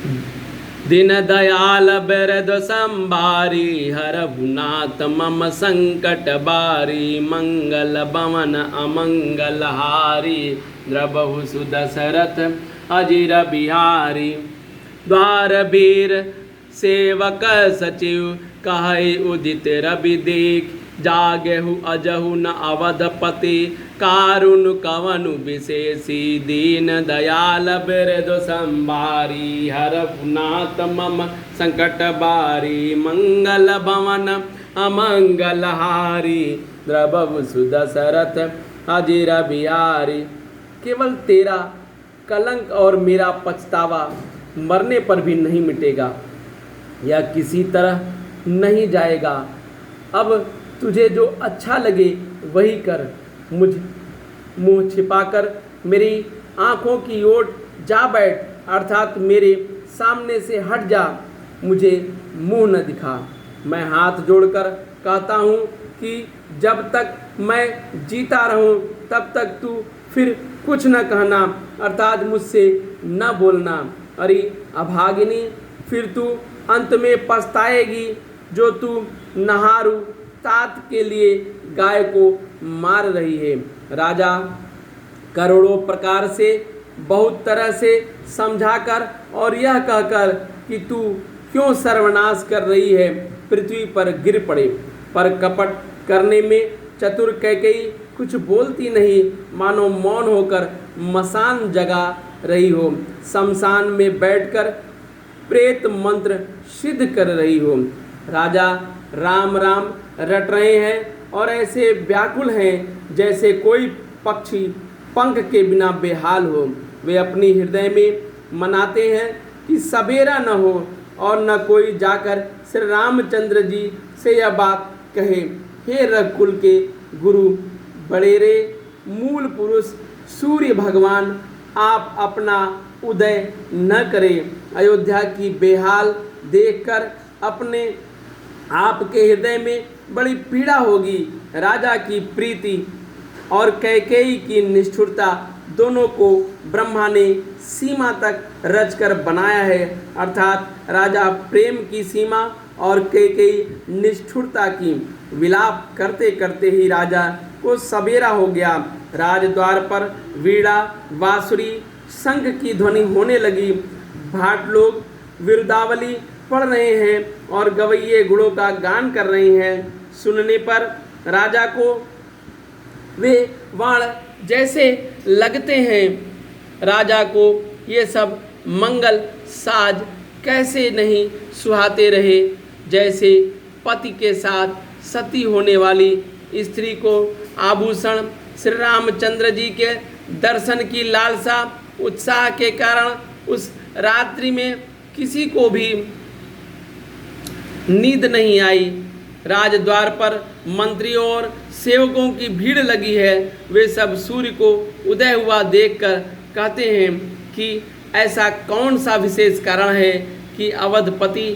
दीन दयाल बिरद संबारी, हरहुनाथ मम संकट बारी, मंगल भवन अमंगल हारी, द्रबहु सुदशरथ अजिर बिहारी। द्वार बीर सेवक सचिव, कहै उदित रवि देख, जागेहु अजहु न अवधपति, कारुण कवनु विशेषी, दीन दयाल बिरदु संभारी, हरहुनाथ मम संकट बारी, मंगल भवन अमंगल हारी, द्रबहु सुदशरथ अजिर बिहारी। केवल तेरा कलंक और मेरा पछतावा मरने पर भी नहीं मिटेगा या किसी तरह नहीं जाएगा। अब तुझे जो अच्छा लगे वही कर, मुझ मुँह छिपाकर मेरी आँखों की ओर जा बैठ, अर्थात मेरे सामने से हट जा, मुझे मुँह न दिखा। मैं हाथ जोड़कर कहता हूँ कि जब तक मैं जीता रहूँ तब तक तू फिर कुछ न कहना, अर्थात मुझसे न बोलना। अरे अभागिनी, फिर तू अंत में पछताएगी जो तू नहारू तात के लिए गाय को मार रही है। राजा करोड़ों प्रकार से बहुत तरह से समझाकर और यह कहकर कि तू क्यों सर्वनाश कर रही है, पृथ्वी पर गिर पड़े, पर कपट करने में चतुर कैकेयी कुछ बोलती नहीं, मानो मौन होकर मसान जगा रही हो, शमशान में बैठकर प्रेत मंत्र सिद्ध कर रही हो। राजा राम राम रट रहे हैं और ऐसे व्याकुल हैं जैसे कोई पक्षी पंख के बिना बेहाल हो। वे अपनी हृदय में मनाते हैं कि सवेरा न हो और न कोई जाकर श्री रामचंद्र जी से यह बात कहे, हे रघुकुल के गुरु बड़ेरे मूल पुरुष सूर्य भगवान, आप अपना उदय न करें। अयोध्या की बेहाल देखकर अपने आपके हृदय में बड़ी पीड़ा होगी। राजा की प्रीति और कैकेयी की निष्ठुरता दोनों को ब्रह्मा ने सीमा तक रचकर बनाया है, अर्थात राजा प्रेम की सीमा और कैकेयी निष्ठुरता की। विलाप करते करते ही राजा को सवेरा हो गया। राजद्वार पर वीणा बांसुरी शंख की ध्वनि होने लगी। भाट लोग विरुदावली पढ़ रहे हैं और गवैये गुणों का गान कर रहे हैं। सुनने पर राजा को वे वाण जैसे लगते हैं। राजा को ये सब मंगल साज कैसे नहीं सुहाते रहे, जैसे पति के साथ सती होने वाली स्त्री को आभूषण श्री रामचंद्र जी के दर्शन की लालसा उत्साह के कारण उस रात्रि में किसी को भी नींद नहीं आई। राजद्वार पर मंत्रियों और सेवकों की भीड़ लगी है। वे सब सूर्य को उदय हुआ देखकर कहते हैं कि ऐसा कौन सा विशेष कारण है कि अवधपति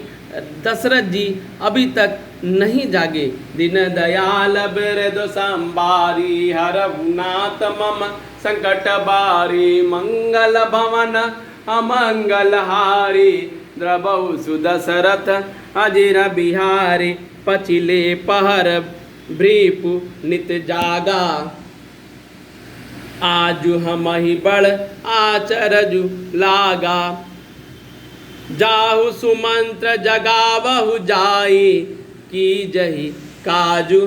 दशरथ जी अभी तक नहीं जागे। दीन दयाल बिरद संबारी, हरहुनाथ मम संकट बारी, मंगल भवन अमंगल हारी, द्रबहु सुदशरथ अजिर बिहारी, पचिले पहर भ्रीपु नित जागा, आजु हमहि बड़ आचरजु लागा, जाहु सुमंत्र जगावहु जाई, की जही काजु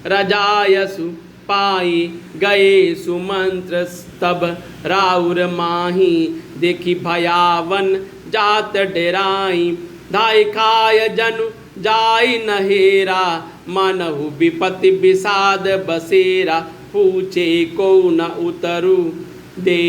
रजायसु पाई, गए सुमंत्र तब राउर माही, देखी भयावन जात डेराई, धाई खाय जनु जाई नहेरा, मनहु विपति विषाद बसेरा, पूछे को न उतरु दे,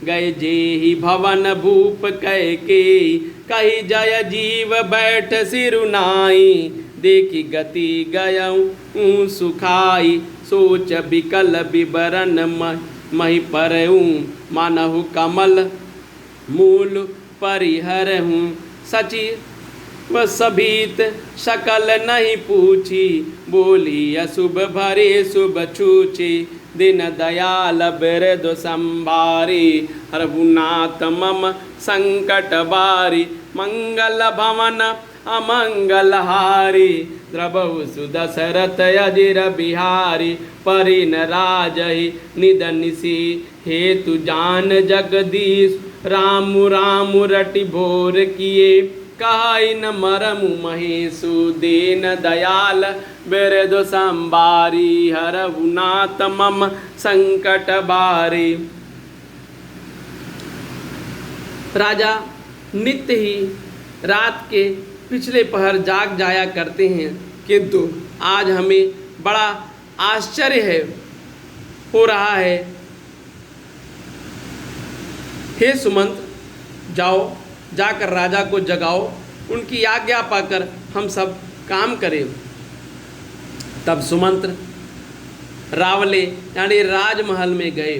गए जेहि भवन भूप कैकेयी, कही जय जीव बैठ सिरुनाई, देखी गति गयऊँ सुखाई, सोच विकल विवरण मही परऊँ, मानहु कमल मूल परिहरहूँ, सची व सभीत सकल नहीं पूछी, बोली अशुभ भरे शुभ छूची, दिन दयाल बिरद संभारी, हरहुनाथ मम संकट बारी मंगल भवन अमंगल हारी द्रबहु सुदशरथ अजिर बिहारी परिन राजहि निदनिसी हेतु जान जगदीश राम राम रटि भोर किए कहाई न मरमु महेशु दीन दयाल बिरदु संबारी हरहु नाथ मम संकट बारी। राजा नित्य ही रात के पिछले पहर जाग जाया करते हैं, किंतु आज हमें बड़ा आश्चर्य हो रहा है। हे सुमंत, जाओ जाकर राजा को जगाओ, उनकी आज्ञा पाकर हम सब काम करें। तब सुमंत्र रावले यानी राजमहल में गए,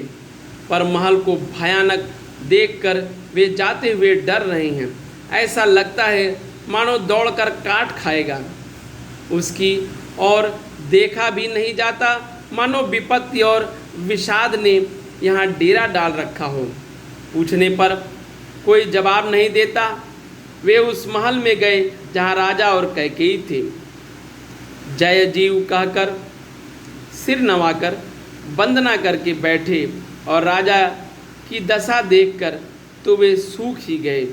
पर महल को भयानक देखकर वे जाते हुए डर रहे हैं। ऐसा लगता है मानो दौड़कर काट खाएगा। उसकी और देखा भी नहीं जाता, मानो विपत्ति और विषाद ने यहाँ डेरा डाल रखा हो। पूछने पर कोई जवाब नहीं देता। वे उस महल में गए जहाँ राजा और कैकेयी थे। जय जीव कहकर सिर नवाकर वंदना करके बैठे और राजा की दशा देखकर तो वे सूख ही गए।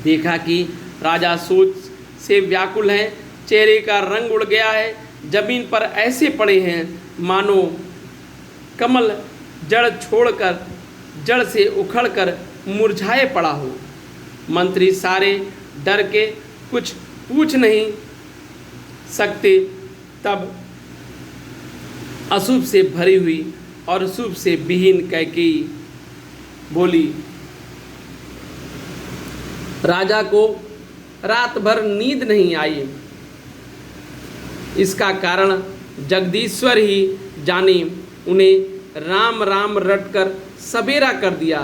देखा कि राजा सोच से व्याकुल हैं, चेहरे का रंग उड़ गया है, जमीन पर ऐसे पड़े हैं मानो कमल जड़ छोड़कर जड़ से उखड़कर मुरझाए पड़ा हो। मंत्री सारे डर के कुछ पूछ नहीं सकते। तब अशुभ से भरी हुई और शुभ से विहीन कैकेयी बोली, राजा को रात भर नींद नहीं आई। इसका कारण जगदीश्वर ही जाने। उन्हें राम राम रटकर सवेरा कर दिया,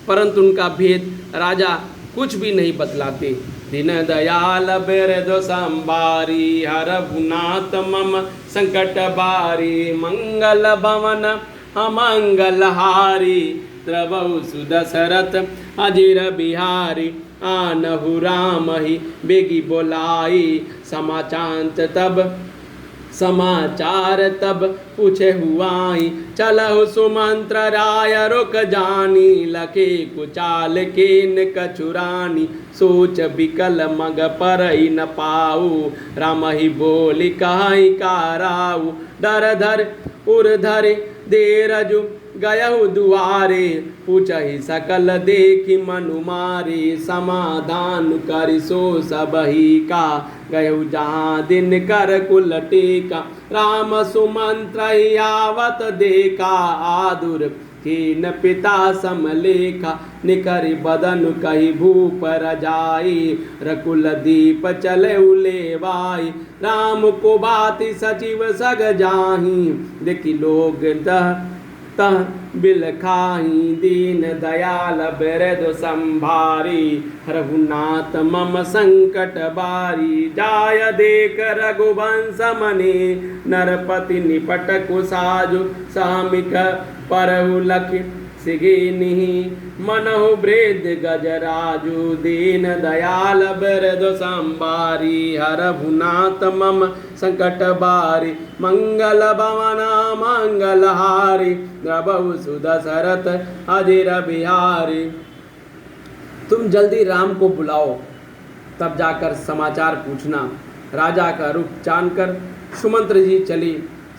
परंतु उनका भेद राजा कुछ भी नहीं बतलाते। दीन दयाल बिरदु संबारी हरहु नाथ मम संकट बारी मंगल भवन अमंगल हारी द्रबहु सुदशरथ अजिर बिहारी आनहु राम ही बेगी बोलाई समाचार तब पूछे हुआई चलहु सुमंत्र राय रुक जानी लखे कुचाल केन कछुरानी सोच बिकल मग परई न पाऊ राम ही बोली कहाई काराऊ डर धर उर धर देरजु गयहु दुआरे पूछहि सकल देखि मनु मारे समाधान करि सो सबही का गयहु जहाँ दिन कर कुल टेका राम सुमंत्र आवत देखा आदुर कीन पिता समलेखा निकरि बदन कही भूप रजाई रकुल दीप चले उलेवाई राम को बाति सचिव सग जाही देखी लोग तह बिलखाही दीन दयाल बिरदु संभारी हरहु नाथ मम संकट बारी जाय देख रघुवंश मने नरपति निपट कुसाजु सामिक परहु लख सिगिनिहि मनहु वृद्ध गजराजु दीन दयाल बिरदु संभारी हरहु नाथ मम संकट बारी मंगल भवन मंगल हारी द्रबहु सुदशरथ अजिर बिहारी। तुम जल्दी राम को बुलाओ, तब जाकर समाचार पूछना। राजा का रुख जानकर सुमंत्र जी चले।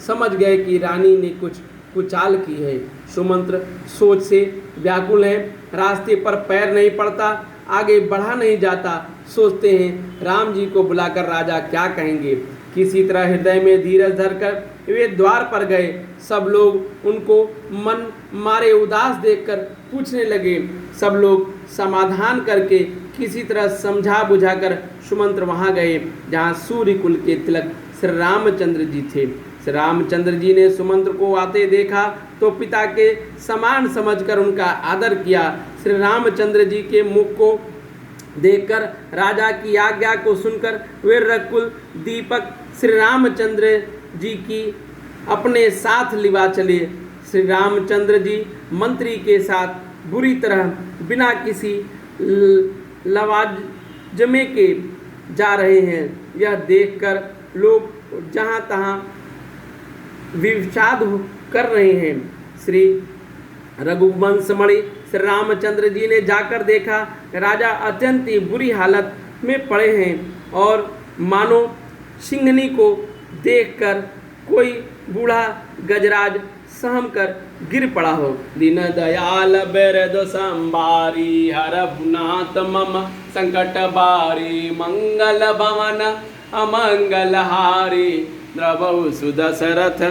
समझ गए कि रानी ने कुछ कुचाल की है। सुमंत्र सोच से व्याकुल है, रास्ते पर पैर नहीं पड़ता, आगे बढ़ा नहीं जाता। सोचते हैं राम जी को बुलाकर राजा क्या कहेंगे। किसी तरह हृदय में धीरज धरकर वे द्वार पर गए। सब लोग उनको मन मारे उदास देखकर पूछने लगे। सब लोग समाधान करके किसी तरह समझा बुझाकर सुमंत्र वहाँ गए जहाँ सूर्य कुल के तिलक श्री रामचंद्र जी थे। श्री रामचंद्र जी ने सुमंत्र को आते देखा तो पिता के समान समझकर उनका आदर किया। श्री रामचंद्र जी के मुख को देखकर राजा की आज्ञा को सुनकर वे रकुल दीपक श्री रामचंद्र जी की अपने साथ लिवा चले। श्री रामचंद्र जी मंत्री के साथ बुरी तरह बिना किसी लवाजमे के जा रहे हैं। यह देखकर लोग जहाँ तहाँ विषाद कर रहे हैं। श्री रघुवंशमणि श्री रामचंद्र जी ने जाकर देखा, राजा अत्यंत ही बुरी हालत में पड़े हैं और मानो सिंहनी को देखकर कोई बूढ़ा गजराज सहम कर गिर पड़ा हो। दीन दयाल बिरद संभारी हरभुनाथ मम संकट बारी मंगल भवन अमंगल हारी द्रवहु सुदशरथ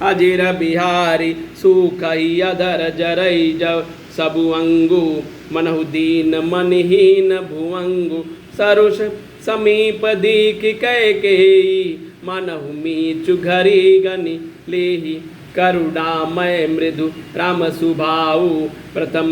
अजिर बिहारी सुखई अधर जरई जब सबु अंगु मनहु दीन मनहीन भुवंगु सरुष समीप दीख कैकेयी मनहु मीचु घरी गनि लेहि करुणामय मृदु राम सुभाऊ प्रथम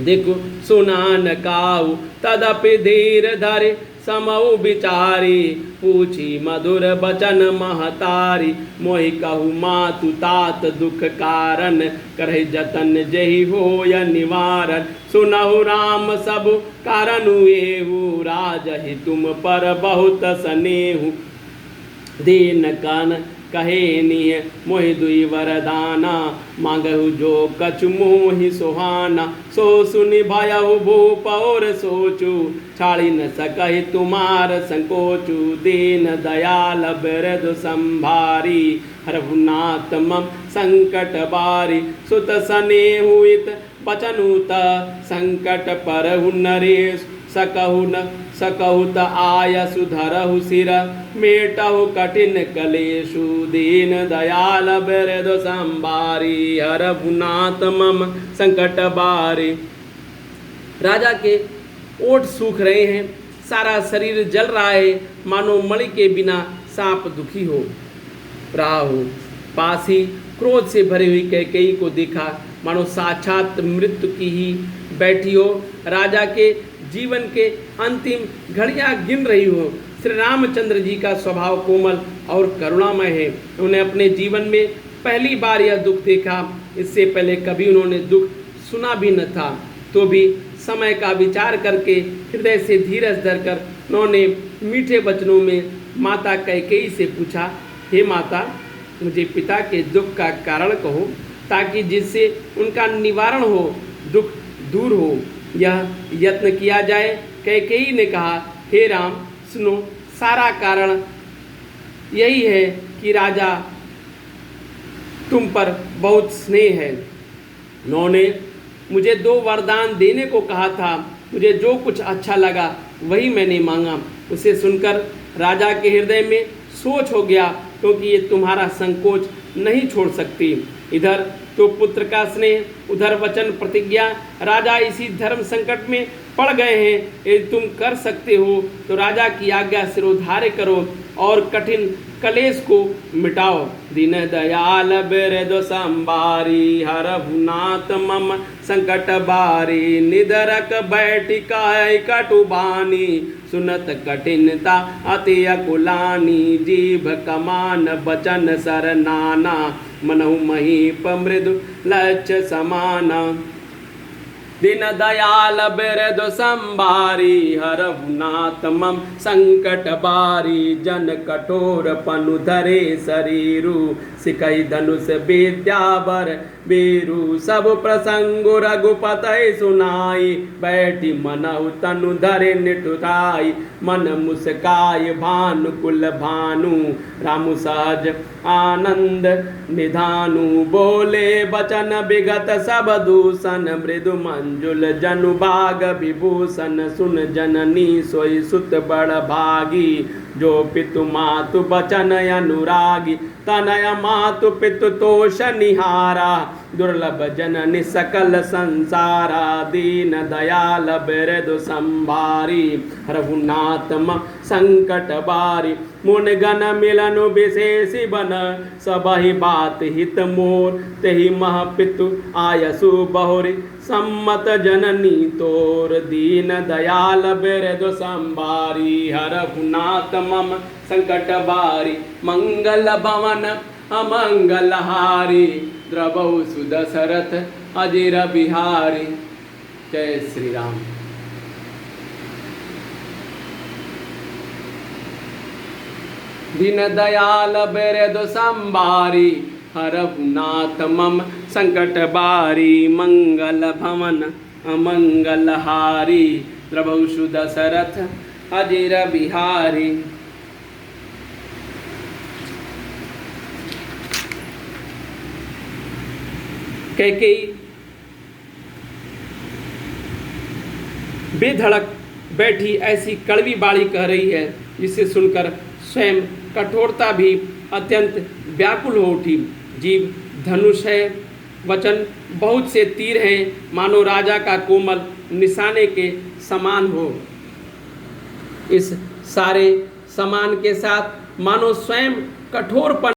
देखु सुनान काऊ तदपि धीर धरे समऊ विचारी पूछी मधुर बचन महतारी मोहि कहु मातु तात दुख कारण करहि जतन जहि होय निवारण सुनहु राम सब कारण एहु राजहि तुम पर बहुत स्नेहु दीन कान कहे निय मोहि दुई वरदाना मांगहु जो कछु मोहि सुहाना सो सुनि भयहु भूप और सोचु छाड़ी न सकहि तुम्हार संकोचु दीन दयाल बिरद संभारी हरहुनाथ मम संकट बारी सुत स्नेहु इत बचनुत संकट परहु नरेश सकहु त आय सुधरहु सिर मेटहु कठिन कलेशु दीन दयाल बिरद संभारी हरभुनाथ मम संकट बारी। राजा के ओठ सूख रहे हैं, सारा शरीर जल रहा है, मानो मणि के बिना सांप दुखी हो रहा हो। पास ही क्रोध से भरी हुई कैकेयी को देखा, मानो साक्षात मृत्यु की ही बैठी हो, राजा के जीवन के अंतिम घड़ियां गिन रही हो। श्री रामचंद्र जी का स्वभाव कोमल और करुणामय है। उन्हें अपने जीवन में पहली बार यह दुख देखा, इससे पहले कभी उन्होंने दुख सुना भी न था। तो भी समय का विचार करके हृदय से धीरज धरकर उन्होंने मीठे वचनों में माता कैकेयी से पूछा, हे माता, मुझे पिता के दुख का कारण कहो, ताकि जिससे उनका निवारण हो, दुख दूर हो। यह यत्न किया जाए। कैकेयी ने कहा, हे राम, सुनो, सारा कारण यही है कि राजा तुम पर बहुत स्नेह है। उन्होंने मुझे 2 वरदान देने को कहा था, मुझे जो कुछ अच्छा लगा वही मैंने मांगा। उसे सुनकर राजा के हृदय में सोच हो गया, क्योंकि ये तुम्हारा संकोच नहीं छोड़ सकती। इधर तो पुत्र का स्नेह, उधर वचन प्रतिज्ञा। राजा इसी धर्म संकट में पड़ गए हैं। यदि तुम कर सकते हो तो राजा की आज्ञा सिरोधार्य करो और कठिन कलेश को मिटाओ। दीन दयाल बिरद संभारी हरहुनाथ मम संकट बारी निधरक बैठिकाय कटुबानी सुनत कठिनता अति अकुलानी जीभ कमान बचन सर नाना मनहु महीप मृदु लक्ष्य समाना। दीन दयाल बिरद संभारी हरहुनाथ मम संकट बारी जन कठोर पनु धरे शरीरु सिकई धनुष विद्यावर बीरु सब प्रसंगु रघुपतय सुनाई बैठी मनहु तनु धरे निठुराई मन मुस्काय भानुकुल भानु रामु सहज आनंद निधानु बोले बचन विगत सब दूषण मृदु मंजुल जनु बाग विभूषण सुन जननी सोई सुत बड़ भागी जो पितु मातु बचन अनुरागी तनय मातु पितु तोष निहारा दुर्लभ जननि सकल संसारा दीन दयाल बिरद संभारी रघुनाथ मम संकट बारी मुन गण मिलनु विशेषी बन सबहि बात हित मोर तेहि मह पितु आयसु बहुरी सम्मत जननी तोर दीन दयाल बिरद संभारी रघुनाथ मम संकट बारी मंगल भवन अमंगल हारी द्रवहु सुदशरथ अजिर बिहारी। जय श्री राम। दीन दयाल बिरदु संबारी हरहु नाथ मम संकट बारी मंगल भवन अमंगल हारी द्रवहु सुदशरथ अजिर बिहारी। कैकेयी बेधड़क बैठी ऐसी कड़वी बाणी कह रही है जिसे सुनकर स्वयं कठोरता भी अत्यंत व्याकुल हो उठी। जीव धनुष है, वचन बहुत से तीर हैं, मानो राजा का कोमल निशाने के समान हो। इस सारे समान के साथ मानो स्वयं कठोरपन